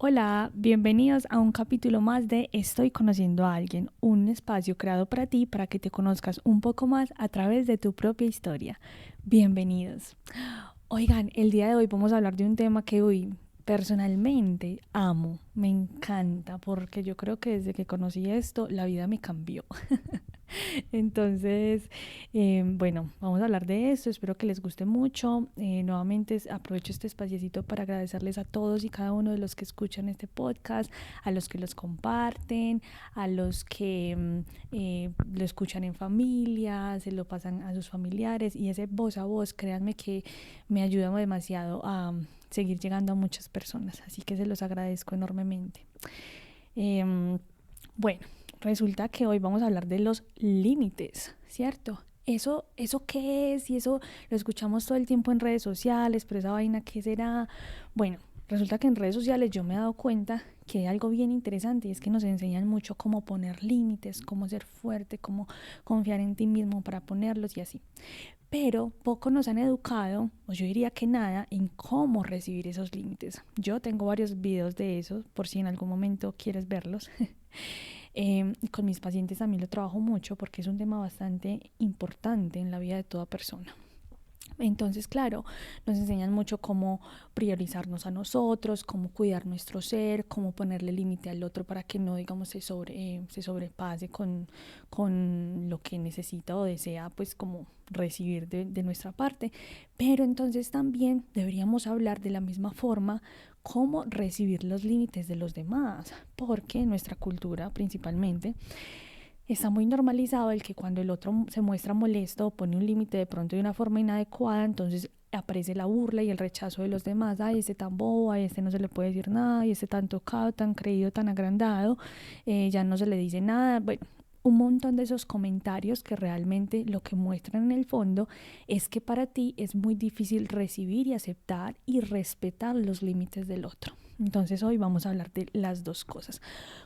Hola, bienvenidos a un capítulo más de Estoy conociendo a alguien, un espacio creado para ti para que te conozcas un poco más a través de tu propia historia. Bienvenidos. Oigan, el día de hoy vamos a hablar de un tema que hoy personalmente amo, me encanta, porque yo creo que desde que conocí esto la vida me cambió. Entonces, bueno, vamos a hablar de esto, espero que les guste mucho. Nuevamente aprovecho este espaciecito para agradecerles a todos y cada uno de los que escuchan este podcast, a los que los comparten, a los que lo escuchan en familia, se lo pasan a sus familiares y ese voz a voz, créanme que me ayuda demasiado a seguir llegando a muchas personas, así que se los agradezco enormemente. Bueno, resulta que hoy vamos a hablar de los límites, ¿cierto? ¿Eso qué es? Y eso lo escuchamos todo el tiempo en redes sociales, pero esa vaina, ¿qué será? Bueno, resulta que en redes sociales yo me he dado cuenta que hay algo bien interesante y es que nos enseñan mucho cómo poner límites, cómo ser fuerte, cómo confiar en ti mismo para ponerlos y así. Pero poco nos han educado, o yo diría que nada, en cómo recibir esos límites. Yo tengo varios videos de eso, por si en algún momento quieres verlos. Con mis pacientes también lo trabajo mucho porque es un tema bastante importante en la vida de toda persona. Entonces, claro, nos enseñan mucho cómo priorizarnos a nosotros, cómo cuidar nuestro ser, cómo ponerle límite al otro para que no, digamos, se sobrepase con lo que necesita o desea, pues, como recibir de nuestra parte. Pero entonces también deberíamos hablar de la misma forma cómo recibir los límites de los demás, porque en nuestra cultura principalmente está muy normalizado el que cuando el otro se muestra molesto o pone un límite de pronto de una forma inadecuada, entonces aparece la burla y el rechazo de los demás. Ay, este tan bobo, a este no se le puede decir nada, y este tan tocado, tan creído, tan agrandado, ya no se le dice nada. Bueno, un montón de esos comentarios que realmente lo que muestran en el fondo es que para ti es muy difícil recibir y aceptar y respetar los límites del otro. Entonces hoy vamos a hablar de las dos cosas,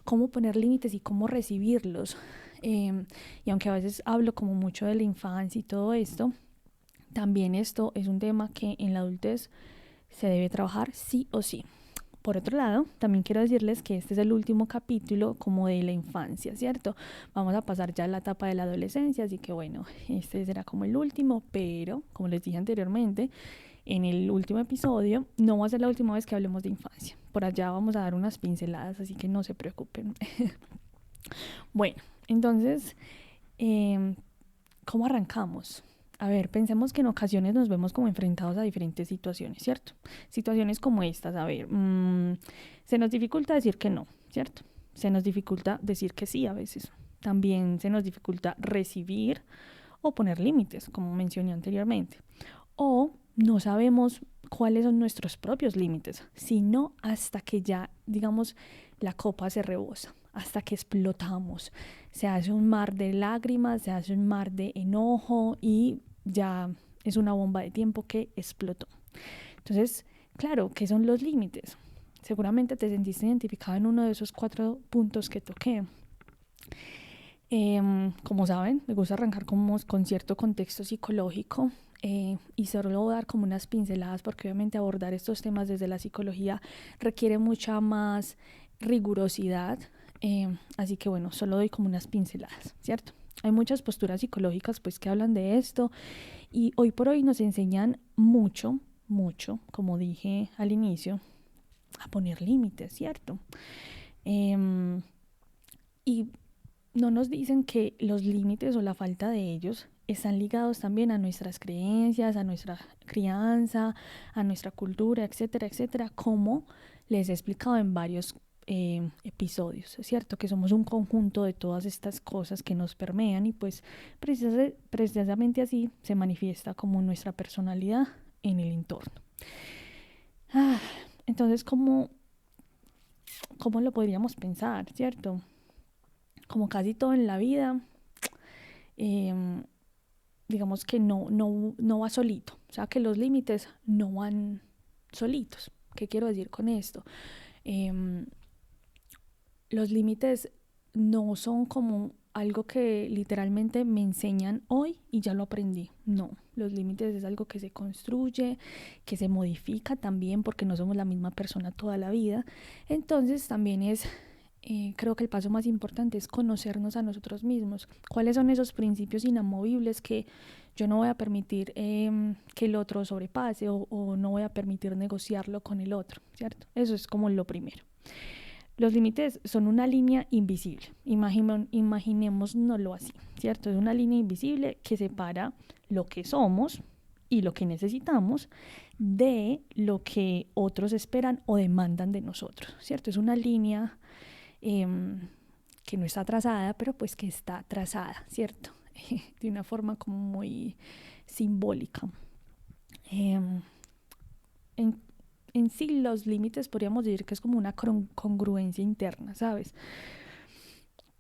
cómo poner límites y cómo recibirlos. Y aunque a veces hablo como mucho de la infancia y todo esto, también esto es un tema que en la adultez se debe trabajar sí o sí. Por otro lado, también quiero decirles que este es el último capítulo como de la infancia, ¿cierto? Vamos a pasar ya a la etapa de la adolescencia, así que bueno, este será como el último, pero como les dije anteriormente, en el último episodio no va a ser la última vez que hablemos de infancia. Por allá vamos a dar unas pinceladas, así que no se preocupen. Bueno, entonces, eh, ¿cómo arrancamos? A ver, pensemos que en ocasiones nos vemos como enfrentados a diferentes situaciones, ¿cierto? Situaciones como estas, a ver, se nos dificulta decir que no, ¿cierto? Se nos dificulta decir que sí a veces. También se nos dificulta recibir o poner límites, como mencioné anteriormente. O no sabemos cuáles son nuestros propios límites, sino hasta que ya, digamos, la copa se rebosa, hasta que explotamos. Se hace un mar de lágrimas, se hace un mar de enojo y ya es una bomba de tiempo que explotó. Entonces, claro, ¿qué son los límites? Seguramente te sentiste identificado en uno de esos 4 puntos que toqué. Como saben, me gusta arrancar con cierto contexto psicológico y solo voy a dar como unas pinceladas porque obviamente abordar estos temas desde la psicología requiere mucha más rigurosidad, así que bueno, solo doy como unas pinceladas, ¿cierto? Hay muchas posturas psicológicas pues que hablan de esto y hoy por hoy nos enseñan mucho, mucho, como dije al inicio, a poner límites, ¿cierto? Eh, y no nos dicen que los límites o la falta de ellos están ligados también a nuestras creencias, a nuestra crianza, a nuestra cultura, etcétera, etcétera, como les he explicado en varios episodios, ¿es cierto? Que somos un conjunto de todas estas cosas que nos permean y pues precisamente así se manifiesta como nuestra personalidad en el entorno. Ah, entonces, ¿cómo lo podríamos pensar, cierto? Como casi todo en la vida, eh, digamos que no va solito, o sea que los límites no van solitos. ¿Qué quiero decir con esto? Eh, los límites no son como algo que literalmente me enseñan hoy y ya lo aprendí. No, los límites es algo que se construye, que se modifica también porque no somos la misma persona toda la vida. Entonces también creo que el paso más importante es conocernos a nosotros mismos. ¿Cuáles son esos principios inamovibles que yo no voy a permitir que el otro sobrepase o no voy a permitir negociarlo con el otro, ¿cierto? Eso es como lo primero. Los límites son una línea invisible, imaginémonoslo así, ¿cierto? Es una línea invisible que separa lo que somos y lo que necesitamos de lo que otros esperan o demandan de nosotros, ¿cierto? Es una línea que no está trazada, pero pues que está trazada, ¿cierto? De una forma como muy simbólica. En sí los límites podríamos decir que es como una congruencia interna, ¿sabes?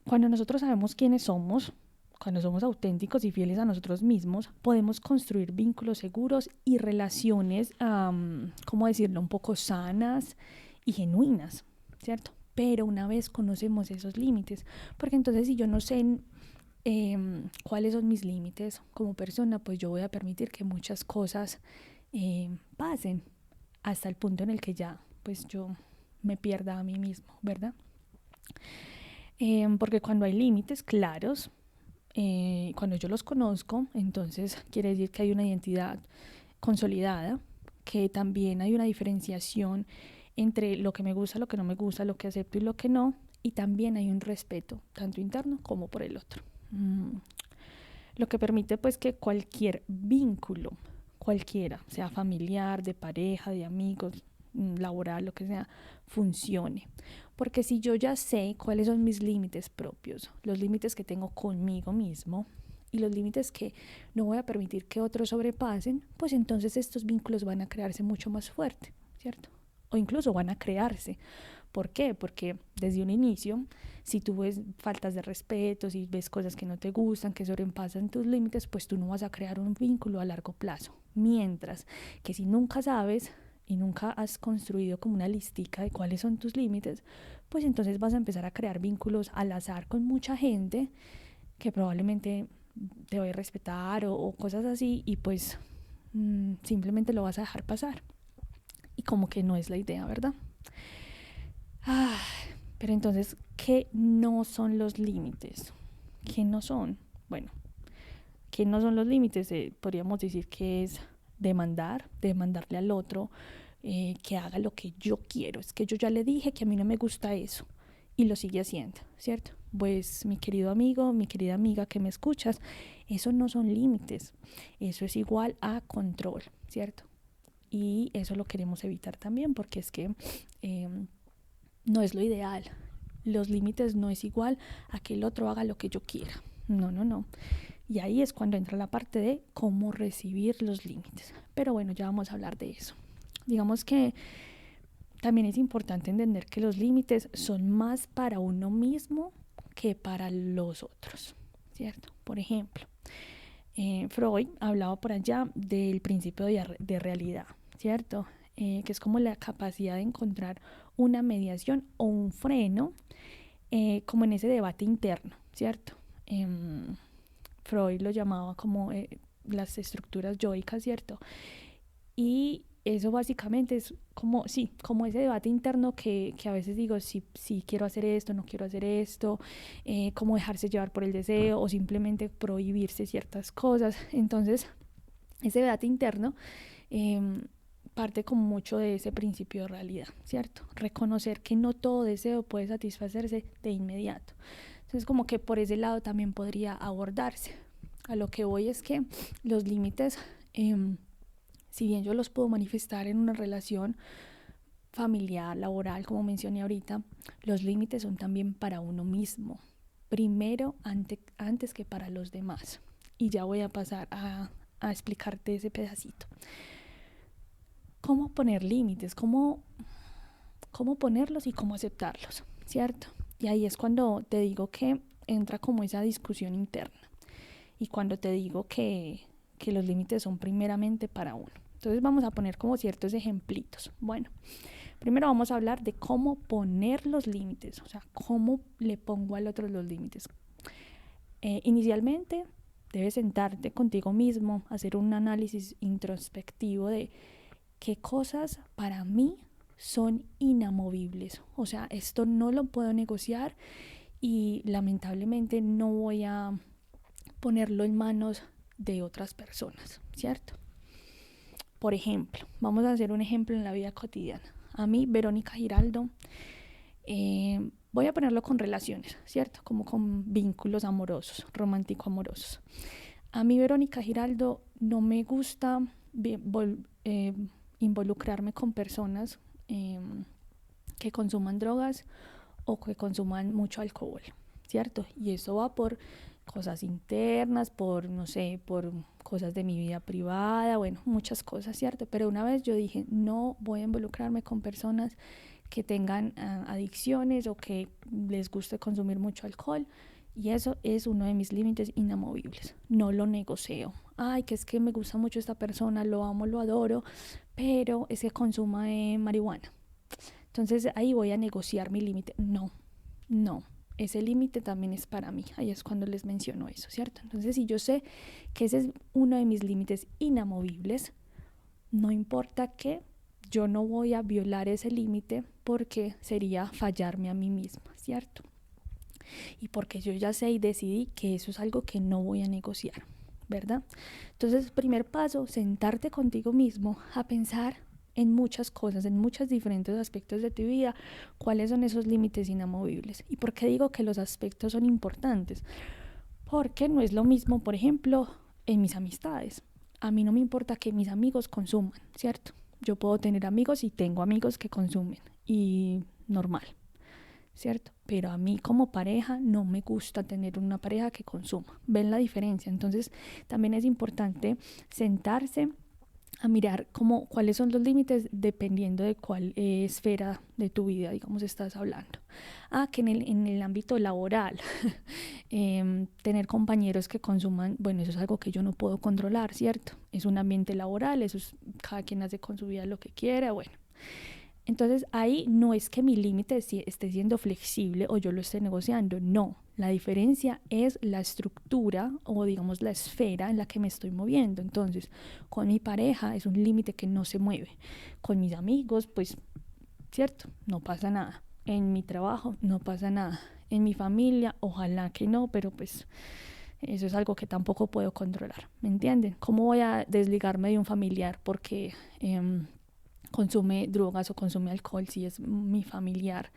Cuando nosotros sabemos quiénes somos, cuando somos auténticos y fieles a nosotros mismos, podemos construir vínculos seguros y relaciones, ¿cómo decirlo?, un poco sanas y genuinas, ¿cierto? Pero una vez conocemos esos límites, porque entonces si yo no sé cuáles son mis límites como persona, pues yo voy a permitir que muchas cosas pasen hasta el punto en el que ya pues yo me pierda a mí mismo, ¿verdad? Porque cuando hay límites claros, cuando yo los conozco, entonces quiere decir que hay una identidad consolidada, que también hay una diferenciación entre lo que me gusta, lo que no me gusta, lo que acepto y lo que no, y también hay un respeto, tanto interno como por el otro. Lo que permite pues que cualquier vínculo, cualquiera, sea familiar, de pareja, de amigos, laboral, lo que sea, funcione. Porque si yo ya sé cuáles son mis límites propios, los límites que tengo conmigo mismo y los límites que no voy a permitir que otros sobrepasen, pues entonces estos vínculos van a crearse mucho más fuerte, ¿cierto? O incluso van a crearse. ¿Por qué? Porque desde un inicio, si tú ves faltas de respeto, si ves cosas que no te gustan, que sobrepasan tus límites, pues tú no vas a crear un vínculo a largo plazo. Mientras que si nunca sabes y nunca has construido como una listica de cuáles son tus límites, pues entonces vas a empezar a crear vínculos al azar con mucha gente que probablemente te va a respetar o cosas así y pues simplemente lo vas a dejar pasar. Y como que no es la idea, ¿verdad? Pero entonces, ¿qué no son los límites? ¿Qué no son? Bueno, ¿qué no son los límites? Podríamos decir que es demandarle al otro que haga lo que yo quiero. Es que yo ya le dije que a mí no me gusta eso y lo sigue haciendo, ¿cierto? Pues mi querido amigo, mi querida amiga que me escuchas, eso no son límites, eso es igual a control, ¿cierto? Y eso lo queremos evitar también porque es que no es lo ideal. Los límites no es igual a que el otro haga lo que yo quiera. No. Y ahí es cuando entra la parte de cómo recibir los límites. Pero bueno, ya vamos a hablar de eso. Digamos que también es importante entender que los límites son más para uno mismo que para los otros, ¿cierto? Por ejemplo, Freud hablaba por allá del principio de realidad, ¿cierto? Que es como la capacidad de encontrar una mediación o un freno como en ese debate interno, ¿cierto? Freud lo llamaba como las estructuras yoicas, ¿cierto? Y eso básicamente es como, sí, como ese debate interno que a veces digo, si quiero hacer esto, no quiero hacer esto, cómo dejarse llevar por el deseo o simplemente prohibirse ciertas cosas. Entonces, ese debate interno parte como mucho de ese principio de realidad, ¿cierto? Reconocer que no todo deseo puede satisfacerse de inmediato. Entonces, como que por ese lado también podría abordarse. A lo que voy es que los límites, si bien yo los puedo manifestar en una relación familiar, laboral, como mencioné ahorita, los límites son también para uno mismo. Primero, antes que para los demás. Y ya voy a pasar a explicarte ese pedacito. ¿Cómo poner límites? ¿Cómo ponerlos y cómo aceptarlos? ¿Cierto? Y ahí es cuando te digo que entra como esa discusión interna. Y cuando te digo que los límites son primeramente para uno. Entonces vamos a poner como ciertos ejemplitos. Bueno, primero vamos a hablar de cómo poner los límites. O sea, cómo le pongo al otro los límites. Inicialmente debes sentarte contigo mismo, hacer un análisis introspectivo de qué cosas para mí son inamovibles. O sea, esto no lo puedo negociar y lamentablemente no voy a ponerlo en manos de otras personas, ¿cierto? Por ejemplo, vamos a hacer un ejemplo en la vida cotidiana. A mí, Verónica Giraldo, voy a ponerlo con relaciones, ¿cierto? Como con vínculos amorosos, romántico-amorosos. A mí, Verónica Giraldo, no me gusta involucrarme con personas que consuman drogas o que consuman mucho alcohol, ¿cierto? Y eso va por cosas internas, por, no sé, por cosas de mi vida privada, bueno, muchas cosas, ¿cierto? Pero una vez yo dije, no voy a involucrarme con personas que tengan adicciones o que les guste consumir mucho alcohol, y eso es uno de mis límites inamovibles. No lo negocio. Ay, que es que me gusta mucho esta persona, lo amo, lo adoro, pero es que consuma marihuana. Entonces ahí voy a negociar mi límite. No, no. Ese límite también es para mí. Ahí es cuando les menciono eso, ¿cierto? Entonces, si yo sé que ese es uno de mis límites inamovibles, no importa que yo no voy a violar ese límite porque sería fallarme a mí misma, ¿cierto? Y porque yo ya sé y decidí que eso es algo que no voy a negociar, ¿verdad? Entonces, primer paso, sentarte contigo mismo a pensar en muchas cosas, en muchos diferentes aspectos de tu vida, cuáles son esos límites inamovibles. ¿Y por qué digo que los aspectos son importantes? Porque no es lo mismo, por ejemplo, en mis amistades. A mí no me importa que mis amigos consuman, ¿cierto? Yo puedo tener amigos y tengo amigos que consumen y normal, ¿cierto? Pero a mí como pareja no me gusta tener una pareja que consuma. ¿Ven la diferencia? Entonces también es importante sentarse a mirar cuáles son los límites dependiendo de cuál esfera de tu vida, digamos, estás hablando. Que en el ámbito laboral, tener compañeros que consuman, bueno, eso es algo que yo no puedo controlar, ¿cierto? Es un ambiente laboral, eso es, cada quien hace con su vida lo que quiera, bueno. Entonces ahí no es que mi límite esté siendo flexible o yo lo esté negociando, no. La diferencia es la estructura o digamos la esfera en la que me estoy moviendo. Entonces, con mi pareja es un límite que no se mueve. Con mis amigos, pues, cierto, no pasa nada. En mi trabajo no pasa nada. En mi familia, ojalá que no, pero pues eso es algo que tampoco puedo controlar. ¿Me entienden? ¿Cómo voy a desligarme de un familiar porque consume drogas o consume alcohol si es mi familiar?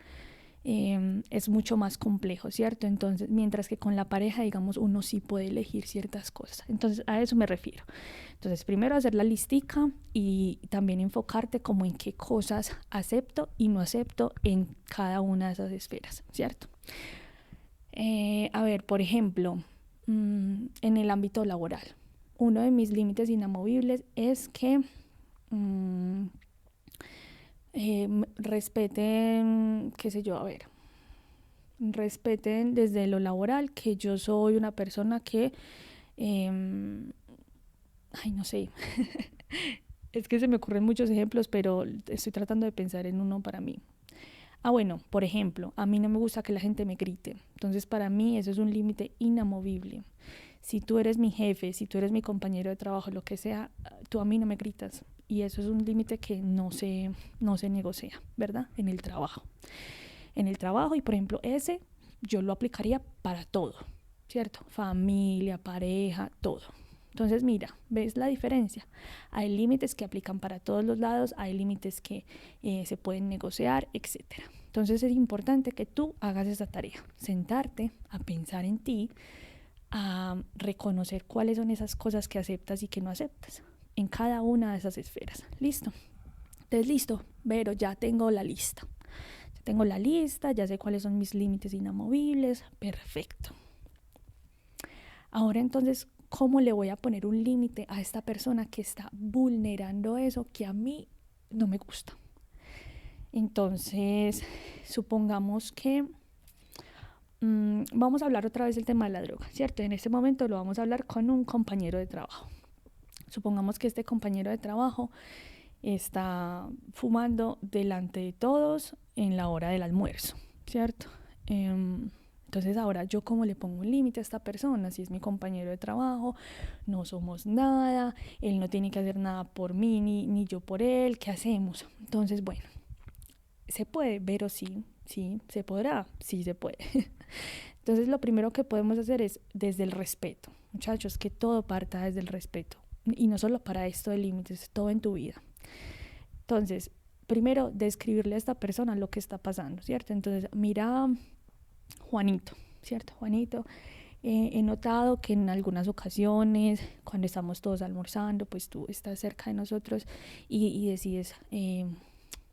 Es mucho más complejo, ¿cierto? Entonces, mientras que con la pareja, digamos, uno sí puede elegir ciertas cosas. Entonces, a eso me refiero. Entonces, primero hacer la listica y también enfocarte como en qué cosas acepto y no acepto en cada una de esas esferas, ¿cierto? A ver, por ejemplo, en el ámbito laboral, uno de mis límites inamovibles es que respeten, qué sé yo, a ver, respeten desde lo laboral que yo soy una persona que, ay, no sé, es que se me ocurren muchos ejemplos, pero estoy tratando de pensar en uno para mí. Bueno, por ejemplo, a mí no me gusta que la gente me grite, entonces para mí eso es un límite inamovible. Si tú eres mi jefe, si tú eres mi compañero de trabajo, lo que sea, tú a mí no me gritas. Y eso es un límite que no se negocia, ¿verdad? En el trabajo. En el trabajo, y por ejemplo, ese yo lo aplicaría para todo, ¿cierto? Familia, pareja, todo. Entonces, mira, ¿ves la diferencia? Hay límites que aplican para todos los lados, hay límites que se pueden negociar, etcétera. Entonces es importante que tú hagas esa tarea, sentarte a pensar en ti, a reconocer cuáles son esas cosas que aceptas y que no aceptas en cada una de esas esferas. ¿Listo? Entonces, listo, pero ya tengo la lista. Ya tengo la lista, ya sé cuáles son mis límites inamovibles. Perfecto. Ahora entonces, ¿cómo le voy a poner un límite a esta persona que está vulnerando eso que a mí no me gusta? Entonces, supongamos que vamos a hablar otra vez del tema de la droga, ¿cierto? En este momento lo vamos a hablar con un compañero de trabajo. Supongamos que este compañero de trabajo está fumando delante de todos en la hora del almuerzo, ¿cierto? Entonces Entonces ahora yo cómo le pongo un límite a esta persona, si es mi compañero de trabajo, no somos nada, él no tiene que hacer nada por mí ni yo por él, ¿qué hacemos? Entonces bueno, se puede, pero sí, se podrá, sí se puede. Entonces lo primero que podemos hacer es desde el respeto, muchachos, que todo parta desde el respeto, y no solo para esto de límites, todo en tu vida. Entonces, primero describirle a esta persona lo que está pasando, ¿cierto? Entonces, mira, Juanito, ¿cierto? Juanito, he notado que en algunas ocasiones, cuando estamos todos almorzando, pues tú estás cerca de nosotros y decides,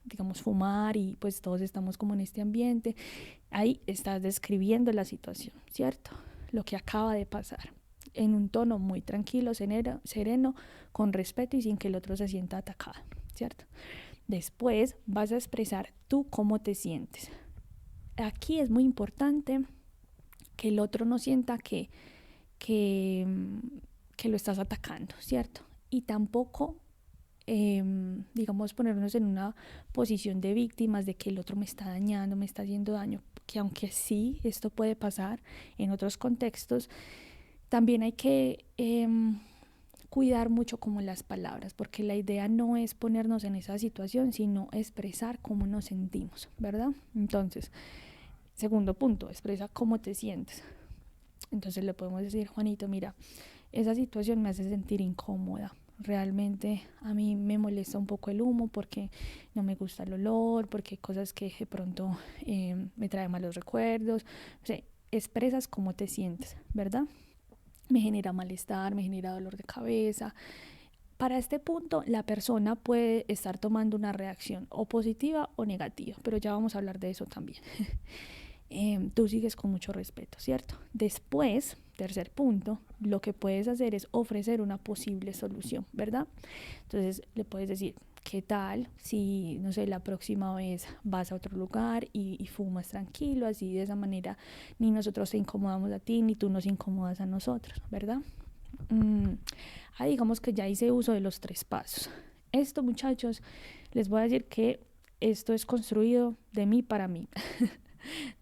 digamos, fumar y pues todos estamos como en este ambiente. Ahí estás describiendo la situación, ¿cierto? Lo que acaba de pasar, en un tono muy tranquilo, sereno, con respeto y sin que el otro se sienta atacado, ¿cierto? Después vas a expresar tú cómo te sientes. Aquí es muy importante que el otro no sienta que lo estás atacando, ¿cierto? Y tampoco, digamos, ponernos en una posición de víctimas de que el otro me está dañando, me está haciendo daño, que aunque sí, esto puede pasar en otros contextos, también hay que cuidar mucho como las palabras, porque la idea no es ponernos en esa situación, sino expresar cómo nos sentimos, ¿verdad? Entonces, segundo punto, expresa cómo te sientes. Entonces le podemos decir, Juanito, mira, esa situación me hace sentir incómoda. Realmente a mí me molesta un poco el humo porque no me gusta el olor, porque hay cosas que de pronto me traen malos recuerdos. O sea, expresas cómo te sientes, ¿verdad? Me genera malestar, me genera dolor de cabeza. Para este punto, la persona puede estar tomando una reacción o positiva o negativa, pero ya vamos a hablar de eso también. Tú sigues con mucho respeto, ¿cierto? Después, tercer punto, lo que puedes hacer es ofrecer una posible solución, ¿verdad? Entonces le puedes decir, ¿qué tal si, no sé, la próxima vez vas a otro lugar y fumas tranquilo? Así de esa manera ni nosotros te incomodamos a ti, ni tú nos incomodas a nosotros, ¿verdad? Ahí digamos que ya hice uso de los 3 pasos. Esto, muchachos, les voy a decir que esto es construido de mí para mí.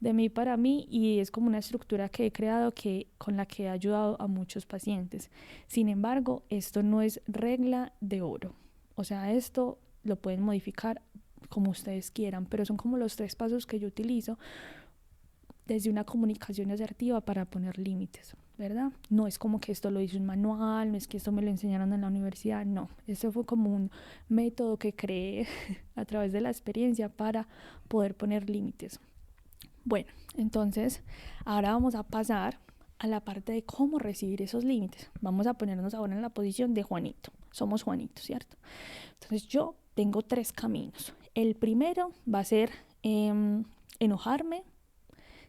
De mí para mí, y es como una estructura que he creado con la que he ayudado a muchos pacientes. Sin embargo, esto no es regla de oro. O sea, esto lo pueden modificar como ustedes quieran, pero son como los 3 pasos que yo utilizo desde una comunicación asertiva para poner límites, ¿verdad? No es como que esto lo hizo un manual, no es que esto me lo enseñaron en la universidad, no. Esto fue como un método que creé a través de la experiencia para poder poner límites. Bueno, entonces ahora vamos a pasar a la parte de cómo recibir esos límites. Vamos a ponernos ahora en la posición de Juanito. Somos Juanito, ¿cierto? Entonces yo tengo 3 caminos. El primero va a ser enojarme,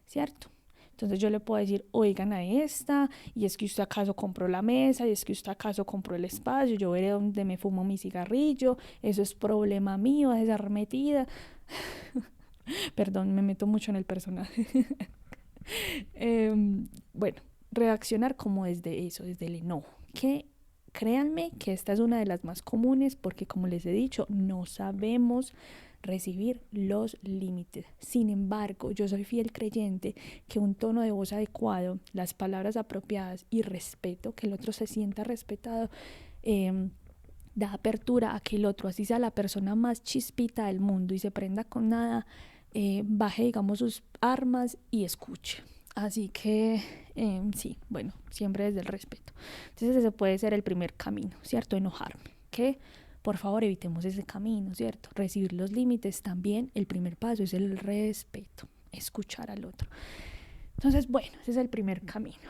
¿cierto? Entonces yo le puedo decir, oigan a esta, y es que usted acaso compró la mesa, y es que usted acaso compró el espacio, yo veré dónde me fumo mi cigarrillo, eso es problema mío, de esa metida. Perdón, me meto mucho en el personaje. Bueno, reaccionar como desde eso, desde el enojo, que créanme que esta es una de las más comunes porque, como les he dicho, no sabemos recibir los límites. Sin embargo, yo soy fiel creyente que un tono de voz adecuado, las palabras apropiadas y respeto, que el otro se sienta respetado, da apertura a que el otro, así sea la persona más chispita del mundo y se prenda con nada, baje, digamos, sus armas y escuche. Así que sí, bueno, siempre desde el respeto. Entonces ese puede ser el primer camino, ¿cierto? Enojarme. Que por favor evitemos ese camino, ¿cierto? Recibir los límites también, el primer paso es el respeto, escuchar al otro. Entonces, bueno, ese es el primer camino.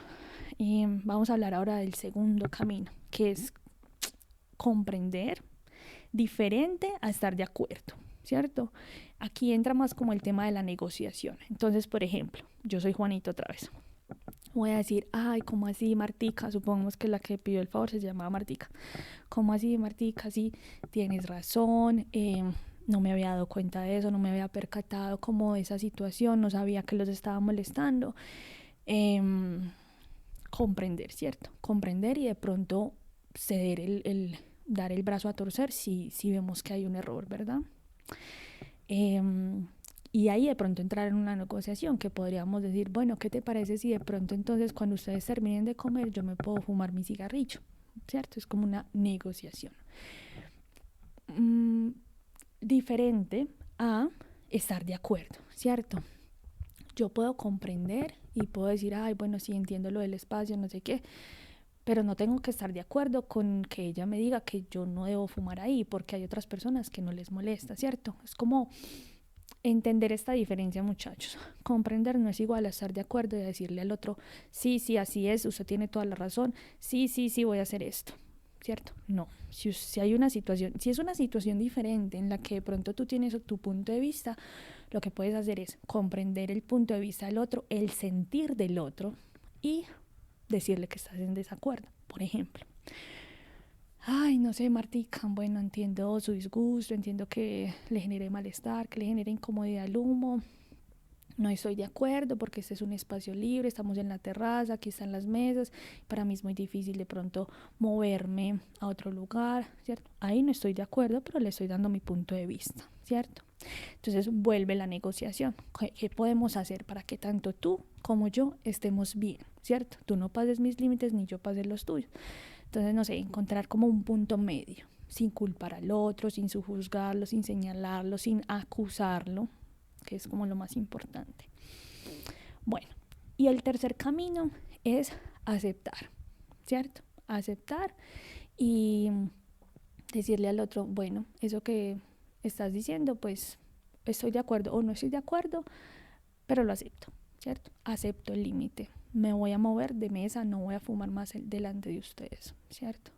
Y vamos a hablar ahora del segundo camino, que es comprender, diferente a estar de acuerdo, ¿cierto? Aquí entra más como el tema de la negociación. Entonces, por ejemplo, yo soy Juanito otra vez. Voy a decir, ay, ¿cómo así, Martica? Supongamos que la que pidió el favor se llamaba Martica. ¿Cómo así, Martica? Sí, tienes razón, no me había dado cuenta de eso, no me había percatado como de esa situación, no sabía que los estaba molestando. Comprender, ¿cierto? Comprender y de pronto ceder dar el brazo a torcer si vemos que hay un error, ¿verdad? Y ahí de pronto entrar en una negociación que podríamos decir, bueno, ¿qué te parece si de pronto entonces cuando ustedes terminen de comer yo me puedo fumar mi cigarrillo? ¿Cierto? Es como una negociación. Diferente a estar de acuerdo, ¿cierto? Yo puedo comprender y puedo decir, ay, bueno, sí entiendo lo del espacio, no sé qué, pero no tengo que estar de acuerdo con que ella me diga que yo no debo fumar ahí, porque hay otras personas que no les molesta, ¿cierto? Es como entender esta diferencia, muchachos. Comprender no es igual a estar de acuerdo y a decirle al otro, sí, sí, así es, usted tiene toda la razón, sí, sí, sí, voy a hacer esto, ¿cierto? No, si hay una situación, si es una situación diferente en la que de pronto tú tienes tu punto de vista, lo que puedes hacer es comprender el punto de vista del otro, el sentir del otro y decirle que estás en desacuerdo, por ejemplo. Ay, no sé, Martica, bueno, entiendo su disgusto, entiendo que le genere malestar, que le genere incomodidad el humo. No estoy de acuerdo porque este es un espacio libre, estamos en la terraza, aquí están las mesas. Para mí es muy difícil de pronto moverme a otro lugar, ¿cierto? Ahí no estoy de acuerdo, pero le estoy dando mi punto de vista, ¿cierto? Entonces vuelve la negociación. ¿Qué podemos hacer para que tanto tú como yo estemos bien, ¿cierto? Tú no pases mis límites ni yo pase los tuyos. Entonces, no sé, encontrar como un punto medio, sin culpar al otro, sin subjuzgarlo, sin señalarlo, sin acusarlo, que es como lo más importante. Bueno, y el tercer camino es aceptar, ¿cierto? Aceptar y decirle al otro, bueno, eso que estás diciendo, pues estoy de acuerdo o no estoy de acuerdo, pero lo acepto, ¿cierto? Acepto el límite. Me voy a mover de mesa, no voy a fumar más delante de ustedes, ¿cierto?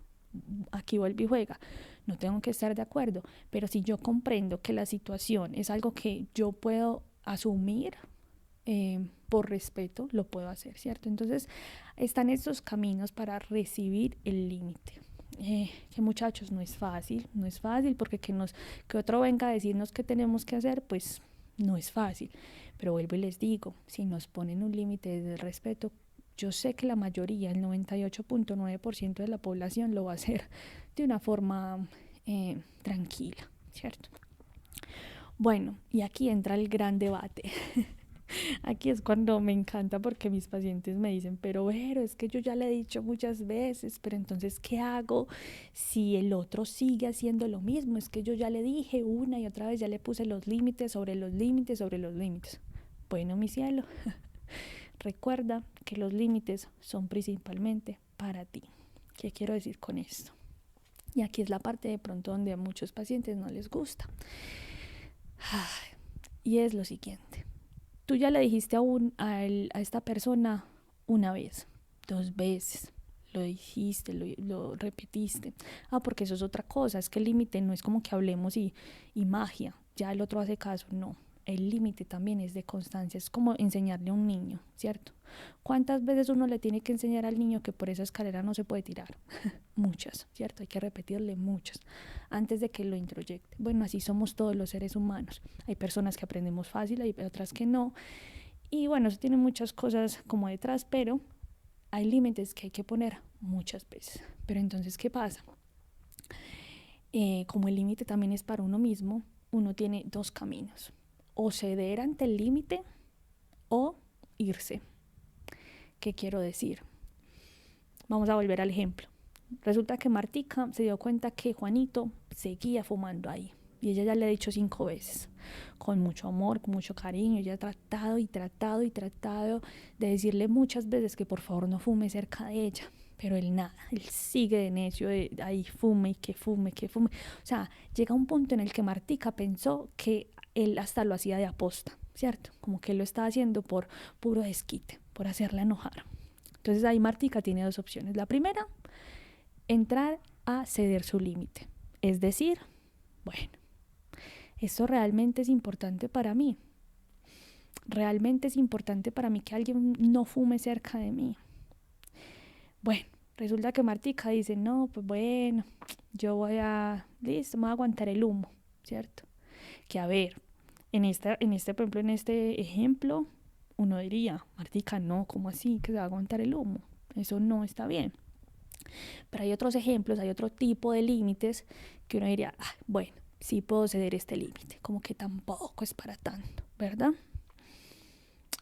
Aquí vuelve y juega. No tengo que estar de acuerdo, pero si yo comprendo que la situación es algo que yo puedo asumir por respeto, lo puedo hacer, ¿cierto? Entonces, están estos caminos para recibir el límite. Que muchachos, no es fácil porque que otro venga a decirnos qué tenemos que hacer, pues no es fácil. Pero vuelvo y les digo, si nos ponen un límite desde el respeto, yo sé que la mayoría, el 98.9% de la población lo va a hacer de una forma tranquila, ¿cierto? Bueno, y aquí entra el gran debate. Aquí es cuando me encanta porque mis pacientes me dicen, pero es que yo ya le he dicho muchas veces, pero entonces, ¿qué hago si el otro sigue haciendo lo mismo? Es que yo ya le dije una y otra vez, ya le puse los límites sobre los límites sobre los límites. Bueno, mi cielo, recuerda que los límites son principalmente para ti. ¿Qué quiero decir con esto? Y aquí es la parte de pronto donde a muchos pacientes no les gusta. Y es lo siguiente. Tú ya le dijiste a esta persona una vez, 2 veces, lo dijiste, lo repetiste. Porque eso es otra cosa, es que el límite no es como que hablemos y magia, ya el otro hace caso, no. El límite también es de constancia, es como enseñarle a un niño, ¿cierto? ¿Cuántas veces uno le tiene que enseñar al niño que por esa escalera no se puede tirar? Muchas, ¿cierto? Hay que repetirle muchas antes de que lo introyecte. Bueno, así somos todos los seres humanos. Hay personas que aprendemos fácil, hay otras que no. Y bueno, eso tiene muchas cosas como detrás, pero hay límites que hay que poner muchas veces. Pero entonces, ¿qué pasa? Como el límite también es para uno mismo, uno tiene 2 caminos. O ceder ante el límite o irse. ¿Qué quiero decir? Vamos a volver al ejemplo. Resulta que Martica se dio cuenta que Juanito seguía fumando ahí. Y ella ya le ha dicho 5 veces, con mucho amor, con mucho cariño. Ella ha tratado de decirle muchas veces que por favor no fume cerca de ella. Pero él nada, él sigue de necio, de ahí fume y que fume. O sea, llega un punto en el que Martica pensó que él hasta lo hacía de aposta, ¿cierto? Como que él lo estaba haciendo por puro desquite, por hacerla enojar. Entonces ahí Martica tiene 2 opciones. La primera, entrar a ceder su límite. Es decir, bueno, esto realmente es importante para mí. Realmente es importante para mí que alguien no fume cerca de mí. Bueno, resulta que Martica dice, no, pues bueno, yo voy a aguantar el humo, ¿cierto? Que a ver, por ejemplo, en este ejemplo, uno diría, Martica, no, ¿cómo así que se va a aguantar el humo? Eso no está bien. Pero hay otros ejemplos, hay otro tipo de límites que uno diría, bueno, sí puedo ceder este límite, como que tampoco es para tanto, ¿verdad?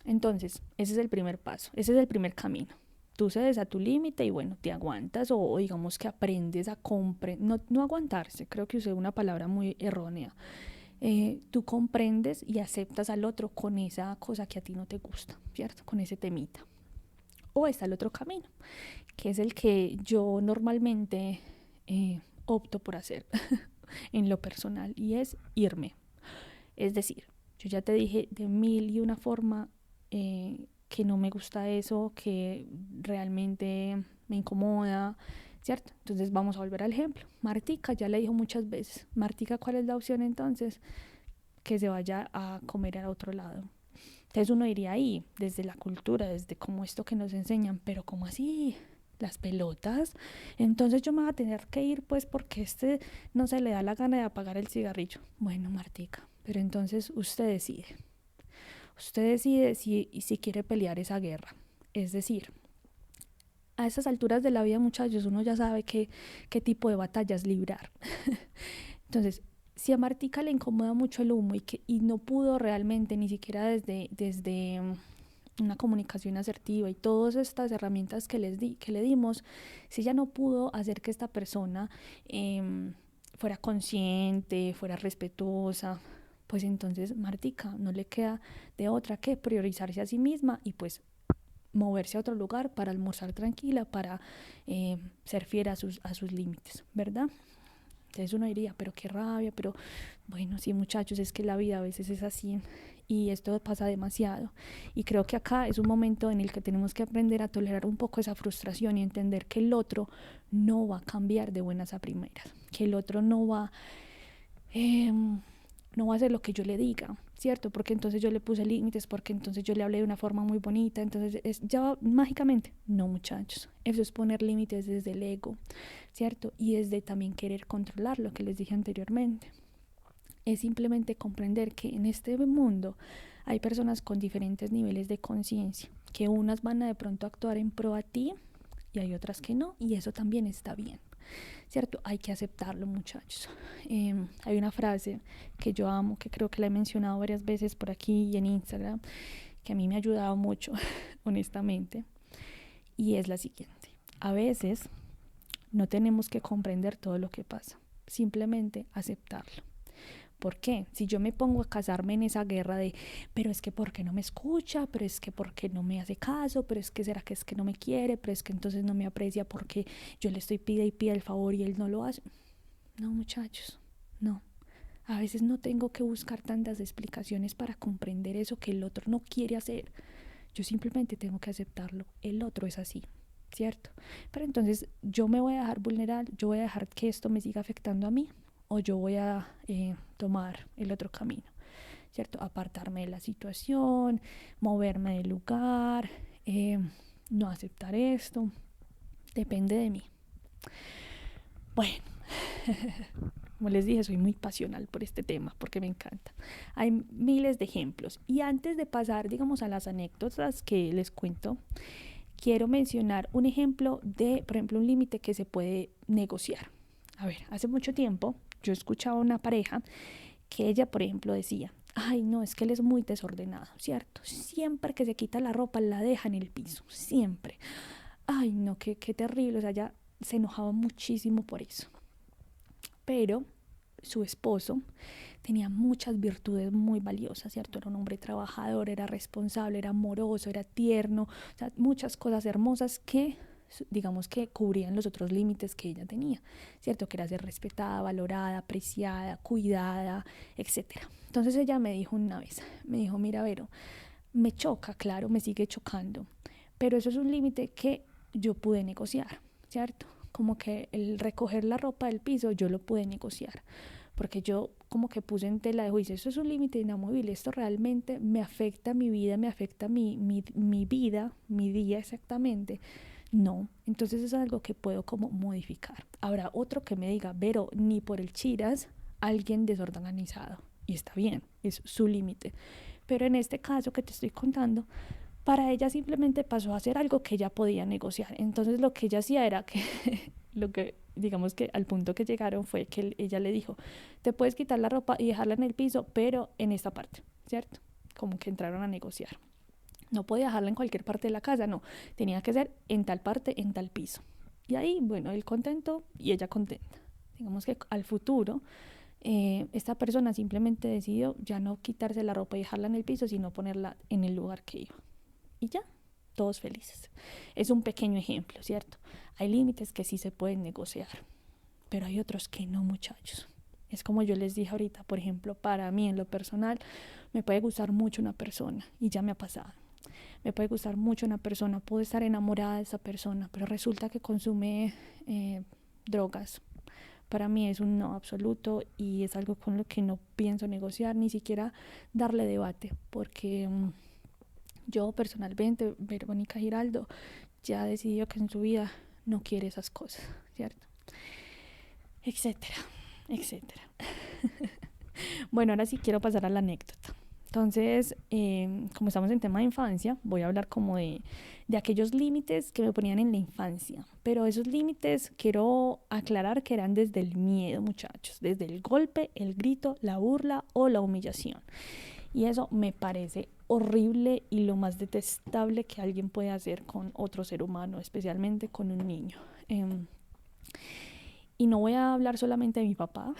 Entonces, ese es el primer paso, ese es el primer camino. Tú cedes a tu límite y bueno, te aguantas o digamos que aprendes a no aguantarse, creo que usé una palabra muy errónea. Tú comprendes y aceptas al otro con esa cosa que a ti no te gusta, ¿cierto? Con ese temita. O está el otro camino, que es el que yo normalmente opto por hacer en lo personal, y es irme. Es decir, yo ya te dije de mil y una forma que no me gusta eso, que realmente me incomoda, ¿cierto? Entonces vamos a volver al ejemplo. Martica ya le dijo muchas veces. Martica, ¿cuál es la opción entonces? Que se vaya a comer a otro lado. Entonces uno diría ahí, desde la cultura, desde como esto que nos enseñan, pero ¿cómo así? Las pelotas. Entonces yo me voy a tener que ir pues porque no se le da la gana de apagar el cigarrillo. Bueno, Martica, pero entonces usted decide. Usted decide si quiere pelear esa guerra. Es decir, a estas alturas de la vida, muchachos, uno ya sabe qué tipo de batallas librar. Entonces, si a Martica le incomoda mucho el humo y no pudo realmente, ni siquiera desde una comunicación asertiva y todas estas herramientas que le dimos, si ella no pudo hacer que esta persona fuera consciente, fuera respetuosa, pues entonces Martica no le queda de otra que priorizarse a sí misma y pues moverse a otro lugar para almorzar tranquila, para ser fiel a sus límites, ¿verdad? Entonces uno diría, pero qué rabia, pero bueno, sí, muchachos, es que la vida a veces es así y esto pasa demasiado. Y creo que acá es un momento en el que tenemos que aprender a tolerar un poco esa frustración y entender que el otro no va a cambiar de buenas a primeras, que el otro no va a hacer lo que yo le diga, ¿cierto? Porque entonces yo le puse límites, porque entonces yo le hablé de una forma muy bonita, entonces ya va mágicamente. No, muchachos, eso es poner límites desde el ego, ¿cierto? Y desde también querer controlar lo que les dije anteriormente. Es simplemente comprender que en este mundo hay personas con diferentes niveles de conciencia, que unas van a de pronto actuar en pro a ti y hay otras que no, y eso también está bien, ¿cierto? Hay que aceptarlo, muchachos. Hay una frase que yo amo, que creo que la he mencionado varias veces por aquí y en Instagram, que a mí me ha ayudado mucho, honestamente, y es la siguiente. A veces no tenemos que comprender todo lo que pasa, simplemente aceptarlo. ¿Por qué? Si yo me pongo a casarme en esa guerra de, pero es que ¿por qué no me escucha? Pero es que ¿por qué no me hace caso? Pero es que ¿será que es que no me quiere? Pero es que entonces no me aprecia porque yo le estoy pide y pide el favor y él no lo hace. No, muchachos, no. A veces no tengo que buscar tantas explicaciones para comprender eso que el otro no quiere hacer. Yo simplemente tengo que aceptarlo. El otro es así, ¿cierto? Pero entonces yo me voy a dejar vulnerar, yo voy a dejar que esto me siga afectando a mí, o yo voy a tomar el otro camino, ¿cierto? Apartarme de la situación, moverme del lugar, no aceptar esto, depende de mí. Bueno, como les dije, soy muy pasional por este tema porque me encanta. Hay miles de ejemplos y antes de pasar, digamos, a las anécdotas que les cuento, quiero mencionar un ejemplo de, por ejemplo, un límite que se puede negociar. A ver, hace mucho tiempo yo escuchaba a una pareja que ella, por ejemplo, decía, ay, no, es que él es muy desordenado, ¿cierto? Siempre que se quita la ropa la deja en el piso, siempre. Ay, no, qué terrible, o sea, ella se enojaba muchísimo por eso. Pero su esposo tenía muchas virtudes muy valiosas, ¿cierto? Era un hombre trabajador, era responsable, era amoroso, era tierno, o sea, muchas cosas hermosas que digamos que cubrían los otros límites que ella tenía, ¿cierto? Que era ser respetada, valorada, apreciada, cuidada, etcétera. Entonces ella me dijo una vez, me dijo, mira, Vero, me choca, claro, me sigue chocando, pero eso es un límite que yo pude negociar, ¿cierto? Como que el recoger la ropa del piso yo lo pude negociar, porque yo como que puse en tela de juicio, eso es un límite inamovible, esto realmente me afecta mi vida, me afecta mi vida, mi día exactamente. No, entonces es algo que puedo como modificar. Habrá otro que me diga, pero ni por el chiras alguien desorganizado. Y está bien, es su límite. Pero en este caso que te estoy contando, para ella simplemente pasó a hacer algo que ella podía negociar. Entonces lo que ella hacía era que, lo que digamos que al punto que llegaron fue que ella le dijo, te puedes quitar la ropa y dejarla en el piso, pero en esta parte, ¿cierto? Como que entraron a negociar. No podía dejarla en cualquier parte de la casa, no, tenía que ser en tal parte, en tal piso. Y ahí, bueno, él contento y ella contenta. Digamos que al futuro, esta persona simplemente decidió ya no quitarse la ropa y dejarla en el piso, sino ponerla en el lugar que iba. Y ya, todos felices. Es un pequeño ejemplo, ¿cierto? Hay límites que sí se pueden negociar, pero hay otros que no, muchachos. Es como yo les dije ahorita, por ejemplo, para mí en lo personal, me puede gustar mucho una persona y ya me ha pasado. Me puede gustar mucho una persona, puedo estar enamorada de esa persona, pero resulta que consume drogas. Para mí es un no absoluto y es algo con lo que no pienso negociar, ni siquiera darle debate, porque yo personalmente, Verónica Giraldo, ya decidió que en su vida no quiere esas cosas, ¿cierto? Etcétera, etcétera. Bueno, ahora sí quiero pasar a la anécdota. Entonces, como estamos en tema de infancia, voy a hablar como de aquellos límites que me ponían en la infancia. Pero esos límites quiero aclarar que eran desde el miedo, muchachos, desde el golpe, el grito, la burla o la humillación. Y eso me parece horrible y lo más detestable que alguien puede hacer con otro ser humano, especialmente con un niño. Y no voy a hablar solamente de mi papá.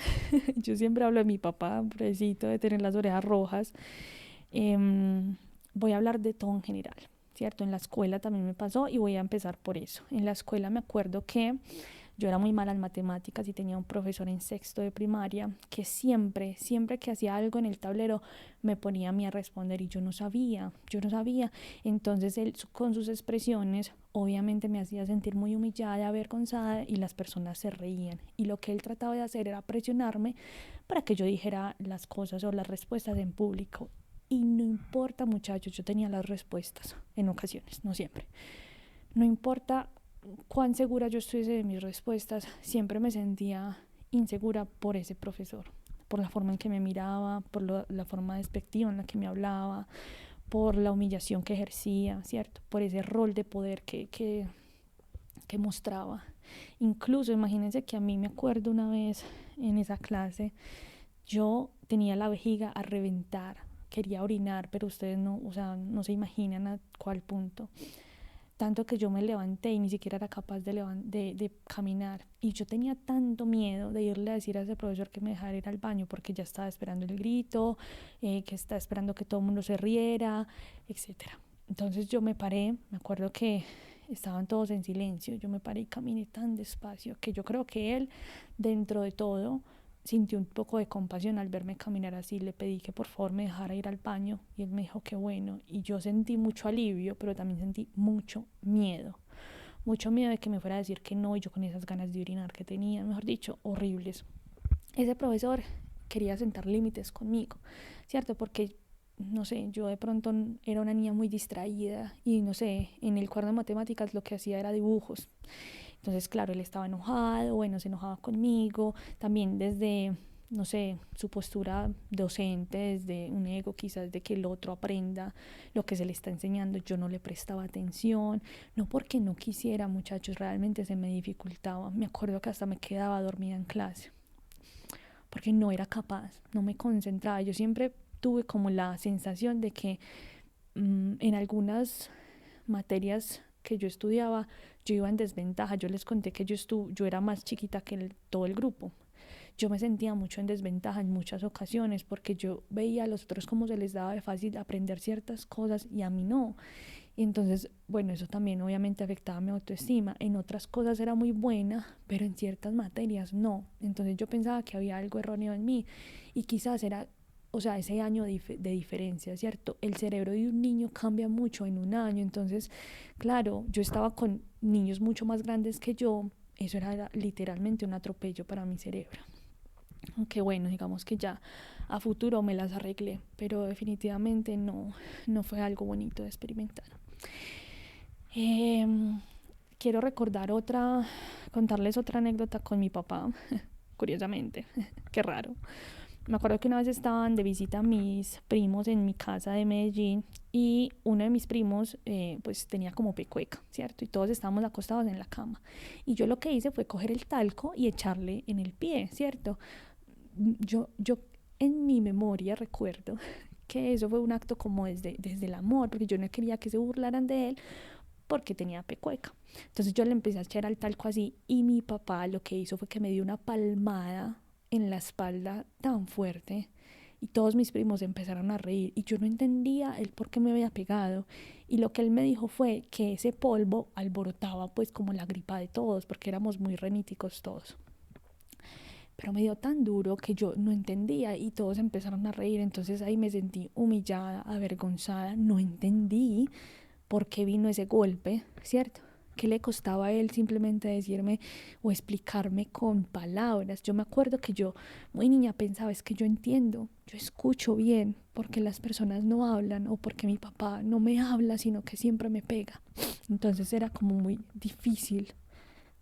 Yo siempre hablo de mi papá, pobrecito, de tener las orejas rojas. Voy a hablar de todo en general, ¿cierto? En la escuela también me pasó y voy a empezar por eso. En la escuela me acuerdo que yo era muy mala en matemáticas y tenía un profesor en sexto de primaria que siempre que hacía algo en el tablero me ponía a mí a responder y yo no sabía. Entonces él con sus expresiones obviamente me hacía sentir muy humillada, avergonzada y las personas se reían. Y lo que él trataba de hacer era presionarme para que yo dijera las cosas o las respuestas en público. Y no importa, muchachos, yo tenía las respuestas en ocasiones, no siempre. No importa cuán segura yo estuviese de mis respuestas, siempre me sentía insegura por ese profesor, por la forma en que me miraba, por la forma despectiva en la que me hablaba, por la humillación que ejercía, ¿cierto? Por ese rol de poder que mostraba. Incluso imagínense que a mí me acuerdo una vez en esa clase, yo tenía la vejiga a reventar, quería orinar, pero ustedes no, o sea, no se imaginan a cuál punto. Tanto que yo me levanté y ni siquiera era capaz de caminar. Y yo tenía tanto miedo de irle a decir a ese profesor que me dejara ir al baño porque ya estaba esperando el grito, que estaba esperando que todo el mundo se riera, etcétera. Entonces yo me paré, me acuerdo que estaban todos en silencio, yo me paré y caminé tan despacio que yo creo que él, dentro de todo, sintió un poco de compasión al verme caminar así. Le pedí que por favor me dejara ir al baño y él me dijo que bueno. Y yo sentí mucho alivio, pero también sentí mucho miedo de que me fuera a decir que no, y yo con esas ganas de orinar que tenía, mejor dicho, horribles. Ese profesor quería sentar límites conmigo, ¿cierto? Porque no sé, yo de pronto era una niña muy distraída y no sé, en el cuaderno de matemáticas lo que hacía era dibujos. Entonces, claro, él estaba enojado, bueno, se enojaba conmigo, también desde, no sé, su postura docente, desde un ego quizás de que el otro aprenda lo que se le está enseñando, yo no le prestaba atención, no porque no quisiera, muchachos, realmente se me dificultaba. Me acuerdo que hasta me quedaba dormida en clase, porque no era capaz, no me concentraba. Yo siempre tuve como la sensación de que en algunas materias que yo estudiaba, yo iba en desventaja. Yo les conté que yo era más chiquita que todo el grupo. Yo me sentía mucho en desventaja en muchas ocasiones porque yo veía a los otros cómo se les daba de fácil aprender ciertas cosas y a mí no. Y entonces, bueno, eso también obviamente afectaba mi autoestima. En otras cosas era muy buena, pero en ciertas materias no. Entonces yo pensaba que había algo erróneo en mí y quizás era, o sea, ese año de diferencia, ¿cierto? El cerebro de un niño cambia mucho en un año. Entonces, claro, yo estaba con niños mucho más grandes que yo. Eso era literalmente un atropello para mi cerebro. Aunque bueno, digamos que ya a futuro me las arreglé, pero definitivamente no fue algo bonito de experimentar. Quiero contarles otra anécdota con mi papá, curiosamente, qué raro. Me acuerdo que una vez estaban de visita mis primos en mi casa de Medellín y uno de mis primos pues tenía como pecueca, ¿cierto? Y todos estábamos acostados en la cama. Y yo lo que hice fue coger el talco y echarle en el pie, ¿cierto? Yo en mi memoria recuerdo que eso fue un acto como desde el amor, porque yo no quería que se burlaran de él porque tenía pecueca. Entonces yo le empecé a echar al talco así y mi papá lo que hizo fue que me dio una palmada en la espalda tan fuerte y todos mis primos empezaron a reír y yo no entendía el por qué me había pegado y lo que él me dijo fue que ese polvo alborotaba pues como la gripa de todos porque éramos muy reníticos todos. Pero me dio tan duro que yo no entendía y todos empezaron a reír, entonces ahí me sentí humillada, avergonzada, no entendí por qué vino ese golpe, ¿cierto? ¿Qué le costaba a él simplemente decirme o explicarme con palabras? Yo me acuerdo que yo, muy niña, pensaba, es que yo entiendo, yo escucho bien, porque las personas no hablan o porque mi papá no me habla, sino que siempre me pega. Entonces era como muy difícil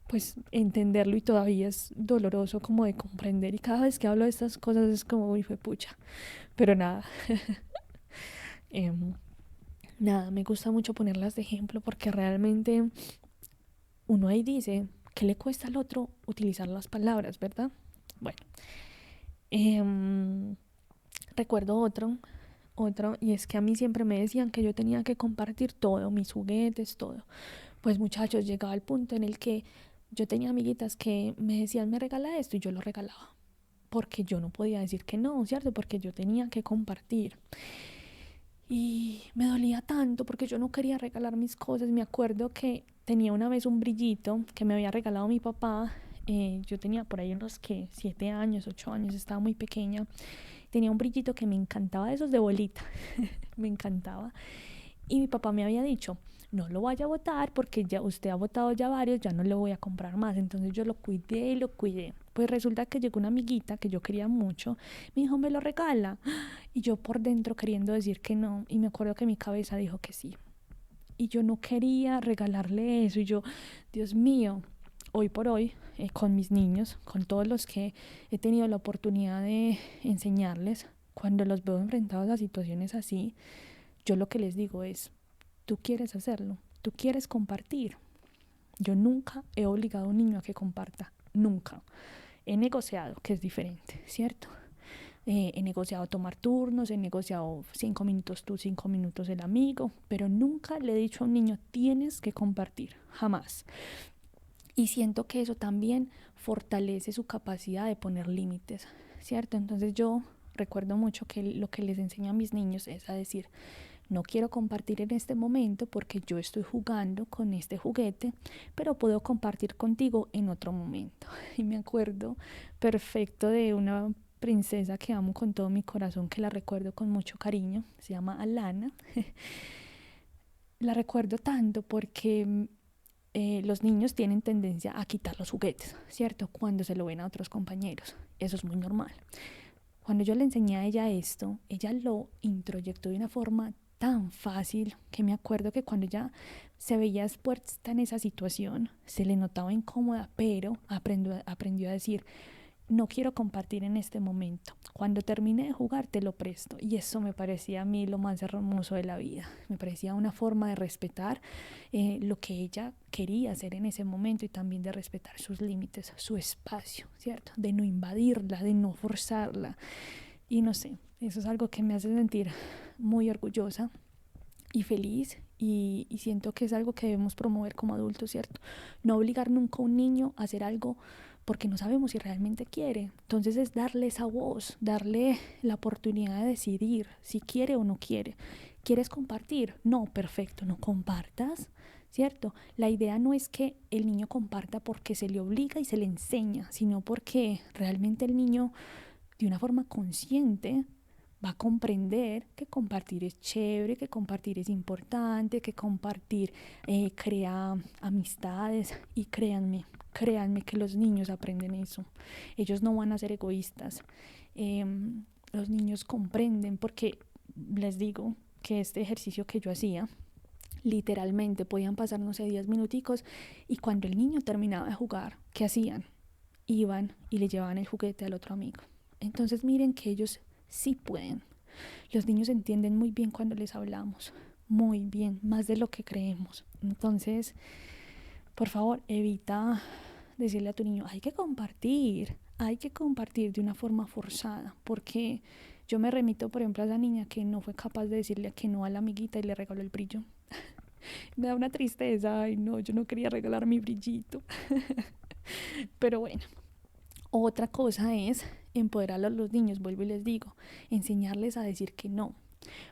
pues entenderlo y todavía es doloroso como de comprender y cada vez que hablo de estas cosas es como, uy, fue pucha, pero nada. eh, Nada, me gusta mucho ponerlas de ejemplo porque realmente uno ahí dice, ¿qué le cuesta al otro utilizar las palabras, verdad? Bueno, eh, recuerdo otro, y es que a mí siempre me decían que yo tenía que compartir todo, mis juguetes, todo. Pues muchachos, llegaba el punto en el que yo tenía amiguitas que me decían, me regala esto, y yo lo regalaba. Porque yo no podía decir que no, ¿cierto? Porque yo tenía que compartir. Y me dolía tanto porque yo no quería regalar mis cosas. Me acuerdo que tenía una vez un brillito que me había regalado mi papá. Yo tenía por ahí unos que 7 años, 8 años, estaba muy pequeña. Tenía un brillito que me encantaba, de esos de bolita, me encantaba. Y mi papá me había dicho, no lo vaya a botar porque ya usted ha botado ya varios, ya no le voy a comprar más. Entonces yo lo cuidé y lo cuidé. Pues resulta que llegó una amiguita que yo quería mucho, me dijo, me lo regala. Y yo por dentro queriendo decir que no. Y me acuerdo que mi cabeza dijo que sí. Y yo no quería regalarle eso. Y yo, Dios mío, hoy por hoy, con mis niños, con todos los que he tenido la oportunidad de enseñarles, cuando los veo enfrentados a situaciones así, yo lo que les digo es, tú quieres hacerlo, tú quieres compartir. Yo nunca he obligado a un niño a que comparta, nunca. He negociado, que es diferente, ¿cierto? He negociado tomar turnos, he negociado 5 minutos tú, 5 minutos el amigo, pero nunca le he dicho a un niño, tienes que compartir, jamás. Y siento que eso también fortalece su capacidad de poner límites, ¿cierto? Entonces yo recuerdo mucho que lo que les enseño a mis niños es a decir, no quiero compartir en este momento porque yo estoy jugando con este juguete, pero puedo compartir contigo en otro momento. Y me acuerdo perfecto de una princesa que amo con todo mi corazón, que la recuerdo con mucho cariño, se llama Alana. La recuerdo tanto porque los niños tienen tendencia a quitar los juguetes, ¿cierto? Cuando se lo ven a otros compañeros. Eso es muy normal. Cuando yo le enseñé a ella esto, ella lo introyectó de una forma tan fácil que me acuerdo que cuando ella se veía expuesta en esa situación, se le notaba incómoda, pero aprendió a decir, no quiero compartir en este momento. Cuando termine de jugar te lo presto. Y eso me parecía a mí lo más hermoso de la vida. Me parecía una forma de respetar lo que ella quería hacer en ese momento y también de respetar sus límites, su espacio, ¿cierto? De no invadirla, de no forzarla. Y no sé, eso es algo que me hace sentir muy orgullosa y feliz y siento que es algo que debemos promover como adultos, ¿cierto? No obligar nunca a un niño a hacer algo porque no sabemos si realmente quiere. Entonces es darle esa voz, darle la oportunidad de decidir si quiere o no quiere. ¿Quieres compartir? No, perfecto, no compartas, ¿cierto? La idea no es que el niño comparta porque se le obliga y se le enseña, sino porque realmente el niño de una forma consciente va a comprender que compartir es chévere, que compartir es importante, que compartir crea amistades y créanme que los niños aprenden eso. Ellos no van a ser egoístas. Eh, los niños comprenden porque les digo que este ejercicio que yo hacía, literalmente podían pasar, no sé, 10 minuticos y cuando el niño terminaba de jugar, ¿qué hacían? Iban y le llevaban el juguete al otro amigo. Entonces miren que ellos sí pueden. Los niños entienden muy bien cuando les hablamos, muy bien, más de lo que creemos. Entonces, por favor, evita decirle a tu niño, hay que compartir de una forma forzada, porque yo me remito, por ejemplo, a esa niña que no fue capaz de decirle que no a la amiguita y le regaló el brillo. Me da una tristeza, ay no, yo no quería regalar mi brillito. Pero bueno, otra cosa es empoderar a los niños, vuelvo y les digo, enseñarles a decir que no.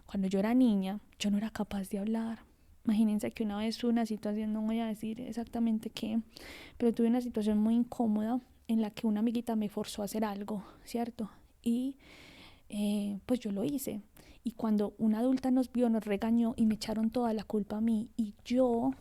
Cuando yo era niña, yo no era capaz de hablar. Imagínense que una vez tuve una situación, no voy a decir exactamente qué, pero tuve una situación muy incómoda en la que una amiguita me forzó a hacer algo, ¿cierto? Y pues yo lo hice. Y cuando una adulta nos vio, nos regañó y me echaron toda la culpa a mí. Y yo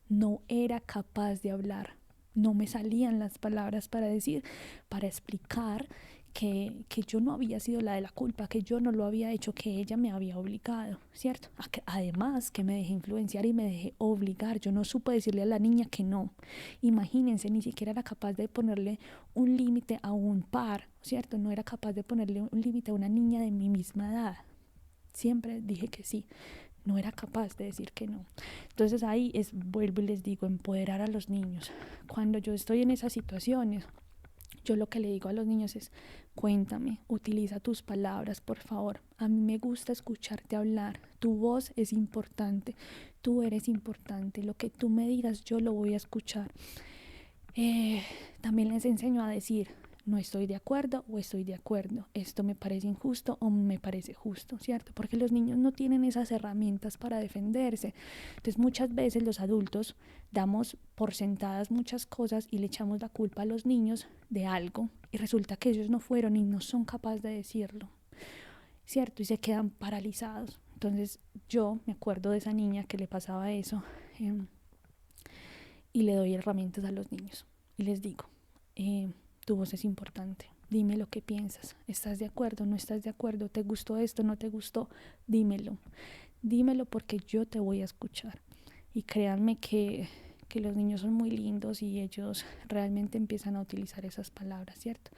no era capaz de hablar. No me salían las palabras para decir, para explicar que yo no había sido la de la culpa, que yo no lo había hecho, que ella me había obligado, ¿cierto? Además que me dejé influenciar y me dejé obligar. Yo no supe decirle a la niña que no. Imagínense, ni siquiera era capaz de ponerle un límite a un par, ¿cierto? No era capaz de ponerle un límite a una niña de mi misma edad. Siempre dije que sí, no era capaz de decir que no. Entonces ahí vuelvo y les digo, empoderar a los niños. Cuando yo estoy en esas situaciones, yo lo que le digo a los niños es, cuéntame, utiliza tus palabras, por favor. A mí me gusta escucharte hablar. Tu voz es importante, tú eres importante. Lo que tú me digas, yo lo voy a escuchar. También les enseño a decir, no estoy de acuerdo o estoy de acuerdo, esto me parece injusto o me parece justo, ¿cierto? Porque los niños no tienen esas herramientas para defenderse. Entonces muchas veces los adultos damos por sentadas muchas cosas y le echamos la culpa a los niños de algo y resulta que ellos no fueron y no son capaces de decirlo, ¿cierto? Y se quedan paralizados. Entonces yo me acuerdo de esa niña que le pasaba eso y le doy herramientas a los niños y les digo, tu voz es importante, dime lo que piensas, ¿estás de acuerdo? ¿No estás de acuerdo? ¿Te gustó esto? ¿No te gustó? Dímelo porque yo te voy a escuchar. Y créanme que los niños son muy lindos y ellos realmente empiezan a utilizar esas palabras, ¿cierto?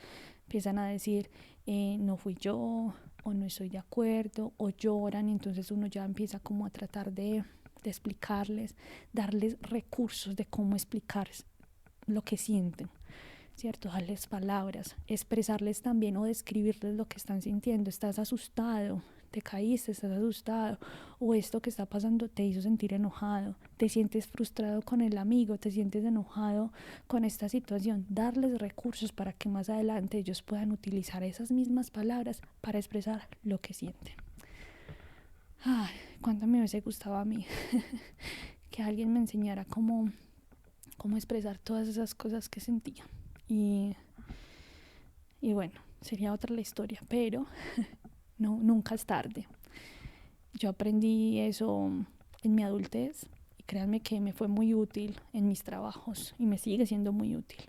Empiezan a decir, no fui yo, o no estoy de acuerdo, o lloran, y entonces uno ya empieza como a tratar de explicarles, darles recursos de cómo explicar lo que sienten, ¿cierto? Darles palabras, expresarles también o describirles lo que están sintiendo. Estás asustado, te caíste, estás asustado, o esto que está pasando te hizo sentir enojado, te sientes frustrado con el amigo, te sientes enojado con esta situación. Darles recursos para que más adelante ellos puedan utilizar esas mismas palabras para expresar lo que sienten. Ay, cuánto me hubiese gustado a mí que alguien me enseñara cómo expresar todas esas cosas que sentía. Y bueno, sería otra la historia, pero no, nunca es tarde. Yo aprendí eso en mi adultez y créanme que me fue muy útil en mis trabajos y me sigue siendo muy útil.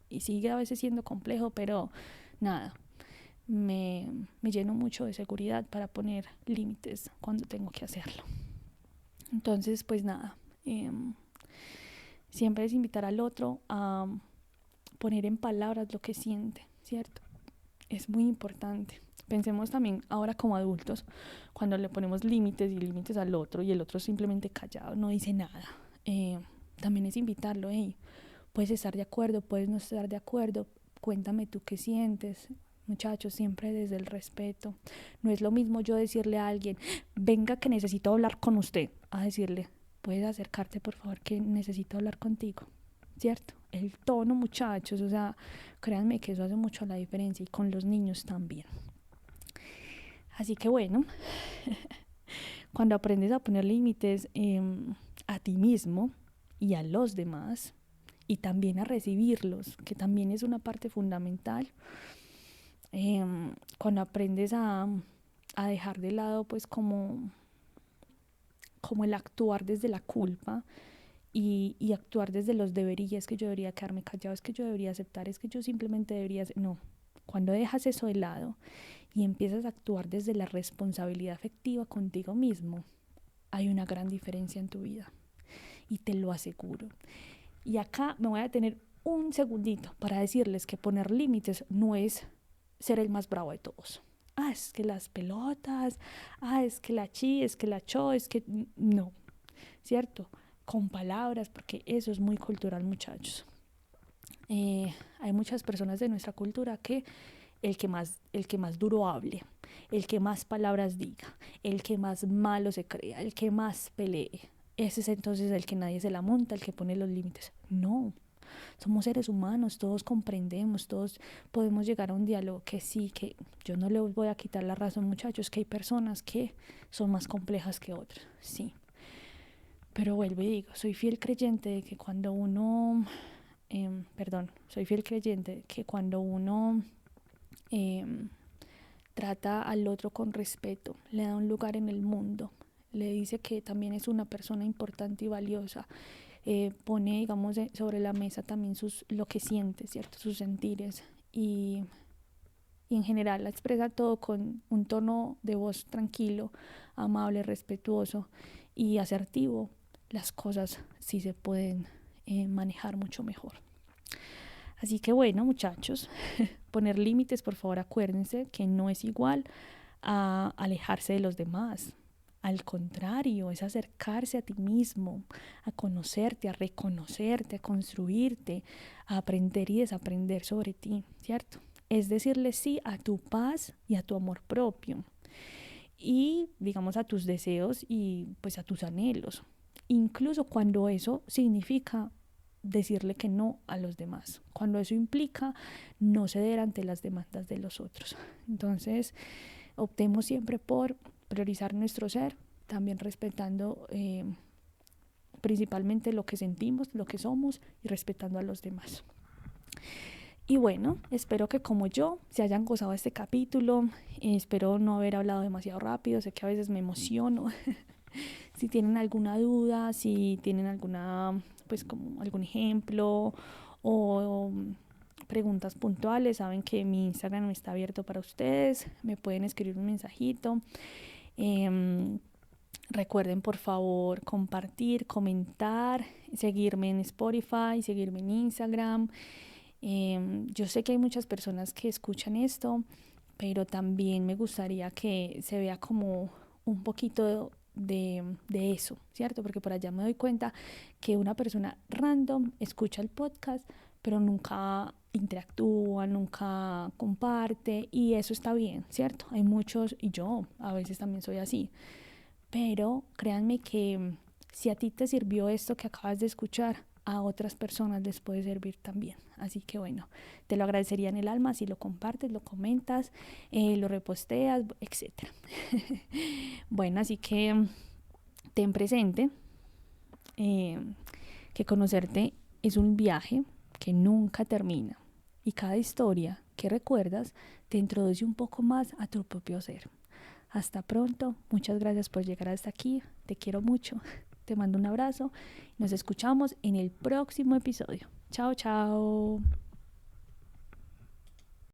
Y sigue a veces siendo complejo, pero nada, me lleno mucho de seguridad para poner límites cuando tengo que hacerlo. Entonces, pues nada, siempre es invitar al otro a poner en palabras lo que siente, ¿cierto? Es muy importante. Pensemos también ahora como adultos, cuando le ponemos límites y límites al otro y el otro simplemente callado, no dice nada. También es invitarlo, hey, puedes estar de acuerdo, puedes no estar de acuerdo, cuéntame tú qué sientes. Muchachos, siempre desde el respeto. No es lo mismo yo decirle a alguien, venga que necesito hablar con usted, a decirle, puedes acercarte por favor que necesito hablar contigo, ¿cierto? El tono, muchachos, o sea, créanme que eso hace mucho la diferencia y con los niños también. Así que bueno, cuando aprendes a poner límites a ti mismo y a los demás y también a recibirlos, que también es una parte fundamental, cuando aprendes a dejar de lado pues como el actuar desde la culpa y actuar desde los deberías, es que yo debería quedarme callado, es que yo debería aceptar, es que yo simplemente debería... No, cuando dejas eso de lado y empiezas a actuar desde la responsabilidad afectiva contigo mismo, hay una gran diferencia en tu vida y te lo aseguro. Y acá me voy a detener un segundito para decirles que poner límites no es ser el más bravo de todos. Es que las pelotas, es que la chi, es que la cho, es que no, ¿cierto? Con palabras, porque eso es muy cultural, muchachos. Hay muchas personas de nuestra cultura que el que más duro hable, el que más palabras diga, el que más malo se crea, el que más pelee, ese es entonces el que nadie se la monta, el que pone los límites. No, somos seres humanos, todos comprendemos, todos podemos llegar a un diálogo, que sí, que yo no les voy a quitar la razón, muchachos, que hay personas que son más complejas que otras, sí. Pero vuelvo y digo, soy fiel creyente de que cuando uno, soy fiel creyente de que cuando uno trata al otro con respeto, le da un lugar en el mundo, le dice que también es una persona importante y valiosa, pone, digamos, sobre la mesa también lo que siente, ¿cierto? Sus sentires y en general la expresa todo con un tono de voz tranquilo, amable, respetuoso y asertivo. Las cosas sí se pueden manejar mucho mejor. Así que bueno, muchachos, poner límites, por favor, acuérdense que no es igual a alejarse de los demás. Al contrario, es acercarse a ti mismo, a conocerte, a reconocerte, a construirte, a aprender y desaprender sobre ti, ¿cierto? Es decirle sí a tu paz y a tu amor propio y, digamos, a tus deseos y pues a tus anhelos, incluso cuando eso significa decirle que no a los demás, cuando eso implica no ceder ante las demandas de los otros. Entonces, optemos siempre por priorizar nuestro ser, también respetando principalmente lo que sentimos, lo que somos y respetando a los demás. Y bueno, espero que como yo se hayan gozado este capítulo, espero no haber hablado demasiado rápido, sé que a veces me emociono. Si tienen alguna duda, si tienen alguna, pues como algún ejemplo o preguntas puntuales, saben que mi Instagram está abierto para ustedes, me pueden escribir un mensajito. Recuerden por favor compartir, comentar, seguirme en Spotify, seguirme en Instagram. Yo sé que hay muchas personas que escuchan esto, pero también me gustaría que se vea como un poquito de eso, ¿cierto? Porque por allá me doy cuenta que una persona random escucha el podcast, pero nunca interactúa, nunca comparte y eso está bien, ¿cierto? Hay muchos y yo a veces también soy así, pero créanme que si a ti te sirvió esto que acabas de escuchar, a otras personas les puede servir también. Así que bueno, te lo agradecería en el alma si lo compartes, lo comentas, lo reposteas, etcétera. Bueno, así que ten presente que conocerte es un viaje que nunca termina y cada historia que recuerdas te introduce un poco más a tu propio ser. Hasta pronto, muchas gracias por llegar hasta aquí, te quiero mucho, te mando un abrazo, nos escuchamos en el próximo episodio. Chao, chao.